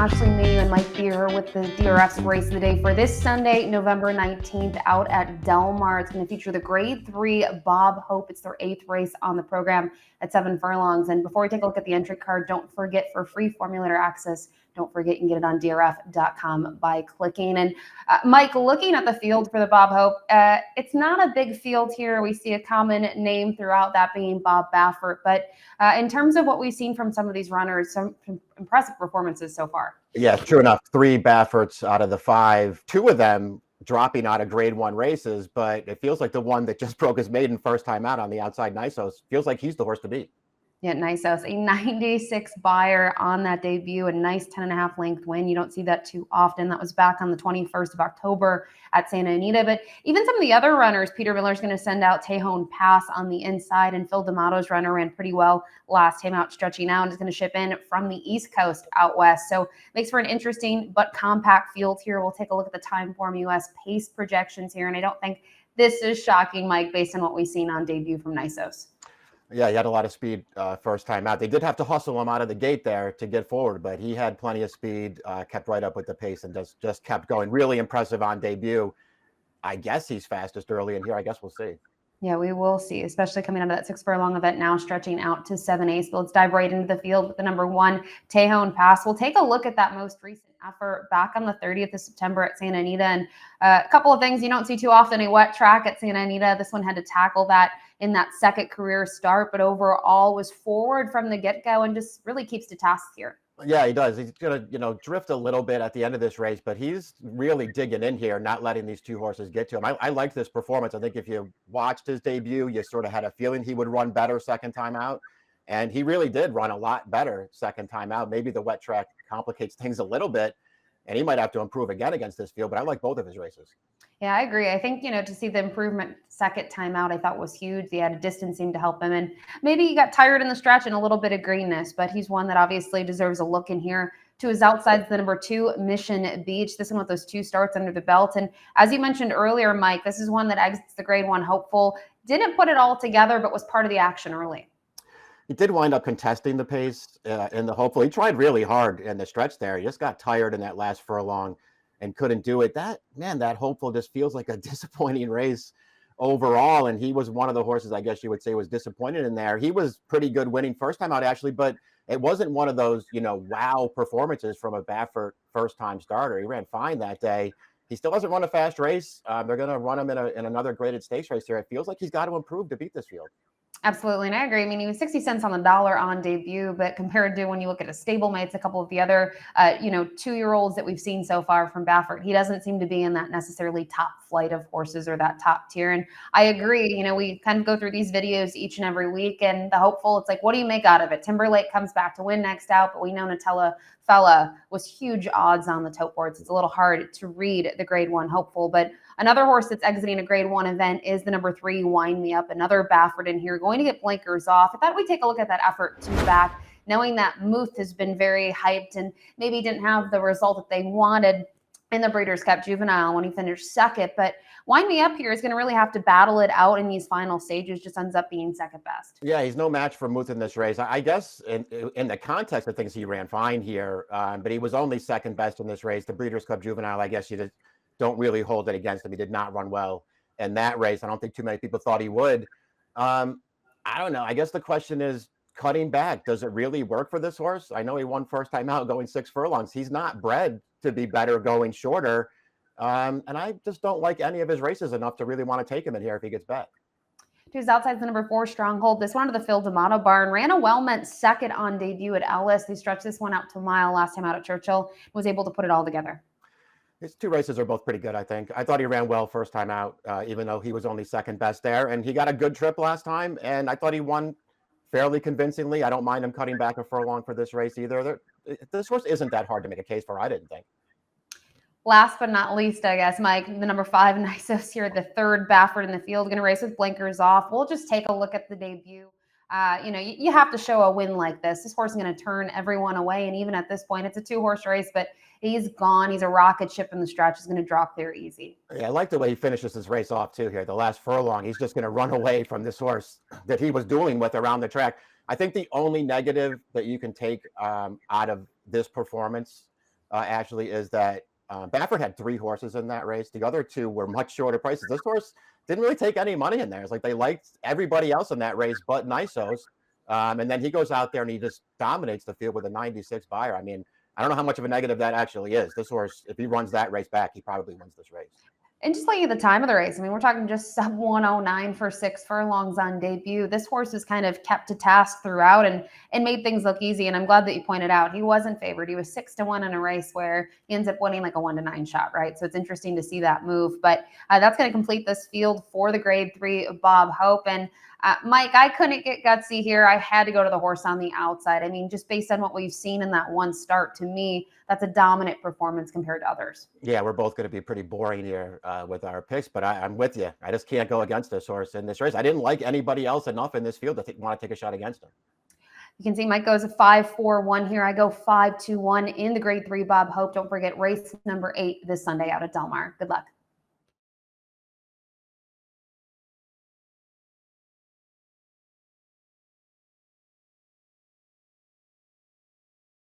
Ashley, Mailloux, and Mike Beer with the DRF's race of the day for this Sunday, November 19th, out at Del Mar. It's going to feature the Grade 3 Bob Hope. It's their 8th race on the program at 7 furlongs. And before we take a look at the entry card, don't forget, for free formulator access, don't forget you can get it on DRF.com by clicking. And Mike, looking at the field for the Bob Hope, it's not a big field here. We see a common name throughout, that being Bob Baffert. But in terms of what we've seen from some of these runners, some impressive performances so far. Yeah, true enough. 3 Bafferts out of the 5, 2 of them dropping out of Grade 1 races, but it feels like the one that just broke his maiden first time out on the outside, Nisos, feels like he's the horse to beat. Yeah, Nisos, a 96 buyer on that debut, a nice 10.5 length win. You don't see that too often. That was back on the 21st of October at Santa Anita. But even some of the other runners, Peter Miller's going to send out Tejon Pass on the inside, and Phil D'Amato's runner ran pretty well last time out, stretching out, and is going to ship in from the East Coast out west. So makes for an interesting but compact field here. We'll take a look at the Timeform US pace projections here, and I don't think this is shocking, Mike, based on what we've seen on debut from Nisos. Yeah, he had a lot of speed first time out. They did have to hustle him out of the gate there to get forward, but he had plenty of speed, kept right up with the pace, and just kept going. Really impressive on debut. I guess he's fastest early in here. I guess we'll see. Yeah, we will see, especially coming out of that 6 furlong event now, stretching out to 7/8. But let's dive right into the field with the number 1, Tejon Pass. We'll take a look at that most recent effort back on the 30th of September at Santa Anita. And a couple of things you don't see too often, a wet track at Santa Anita. This one had to tackle that in that second career start, but overall was forward from the get-go and just really keeps to task here. Yeah, he does. He's going to, drift a little bit at the end of this race, but he's really digging in here, not letting these 2 horses get to him. I like this performance. I think if you watched his debut, you sort of had a feeling he would run better second time out. And he really did run a lot better second time out. Maybe the wet track complicates things a little bit, and he might have to improve again against this field, but I like both of his races. Yeah, I agree. I think, to see the improvement second time out, I thought was huge. He had a distancing to help him. And maybe he got tired in the stretch and a little bit of greenness, but he's one that obviously deserves a look in here. To his outsides, the number 2, Mission Beach. This one with those 2 starts under the belt. And as you mentioned earlier, Mike, this is one that exits the Grade 1 hopeful. Didn't put it all together, but was part of the action early. He did wind up contesting the pace in the hopeful. He tried really hard in the stretch there. He just got tired in that last furlong and couldn't do it. That hopeful just feels like a disappointing race overall. And he was one of the horses, I guess you would say, was disappointed in there. He was pretty good winning first time out, actually, but it wasn't one of those, wow performances from a Baffert first time starter. He ran fine that day. He still hasn't run a fast race. They're going to run him in another graded stakes race here. It feels like he's got to improve to beat this field. Absolutely, and I agree. I mean, he was 60 cents on the dollar on debut, but compared to when you look at his stablemates, a couple of the other, 2-year-olds that we've seen so far from Baffert, he doesn't seem to be in that necessarily top flight of horses or that top tier. And I agree. We kind of go through these videos each and every week, and the hopeful, it's like, what do you make out of it? Timberlake comes back to win next out, but we know Nutella Fella was huge odds on the tote boards. It's a little hard to read the Grade 1 hopeful, but another horse that's exiting a Grade 1 event is the number 3, Wind Me Up. Another Baffert in here, going to get blinkers off. I thought we'd take a look at that effort to back, knowing that Muth has been very hyped and maybe didn't have the result that they wanted in the Breeders' Cup Juvenile when he finished second. But Wind Me Up here is going to really have to battle it out in these final stages, just ends up being second best. Yeah, he's no match for Muth in this race. I guess in the context of things, he ran fine here, but he was only second best in this race. The Breeders' Cup Juvenile, I guess you just don't really hold it against him. He did not run well in that race. I don't think too many people thought he would. I don't know. I guess the question is, cutting back, does it really work for this horse? I know he won first time out going 6 furlongs. He's not bred to be better going shorter. And I just don't like any of his races enough to really want to take him in here if he gets bet. To his outside, the number 4, Stronghold. This one to the Phil D'Amato barn. Ran a well-meant second on debut at Ellis. He stretched this one out to a mile last time out at Churchill. Was able to put it all together. His 2 races are both pretty good, I think. I thought he ran well first time out, even though he was only second best there. And he got a good trip last time, and I thought he won fairly convincingly. I don't mind him cutting back a furlong for this race either. This horse isn't that hard to make a case for, I didn't think. Last but not least, I guess, Mike, the number 5, Nisos here, the 3rd Baffert in the field, going to race with blinkers off. We'll just take a look at the debut. You have to show a win like this. This horse is going to turn everyone away, and even at this point, it's a 2-horse race, but he's gone. He's a rocket ship in the stretch. He's going to draw clear easy. Yeah, I like the way he finishes his race off, too, here. The last furlong, he's just going to run away from this horse that he was dueling with around the track. I think the only negative that you can take out of this performance actually, is that Baffert had 3 horses in that race. The other 2 were much shorter prices. This horse didn't really take any money in there. It's like they liked everybody else in that race but Nisos. And then he goes out there and he just dominates the field with a 96 buyer. I mean, I don't know how much of a negative that actually is. This horse, if he runs that race back, he probably wins this race. And just looking at the time of the race, I mean, we're talking just sub 109 for 6 furlongs on debut. This horse is kind of kept to task throughout and made things look easy. And I'm glad that you pointed out he wasn't favored. He was 6-1 in a race where he ends up winning like a 1-9 shot, right? So it's interesting to see that move. But that's going to complete this field for the Grade 3 of Bob Hope. And Mike, I couldn't get gutsy here. I had to go to the horse on the outside. I mean, just based on what we've seen in that one start, to me, that's a dominant performance compared to others. Yeah, we're both going to be pretty boring here with our picks, but I'm with you. I just can't go against this horse in this race. I didn't like anybody else enough in this field to want to take a shot against him. You can see Mike goes a 5-4-1 here. I go 5-2-1 in the Grade 3 Bob Hope. Don't forget race number 8 this Sunday out at Del Mar. Good luck.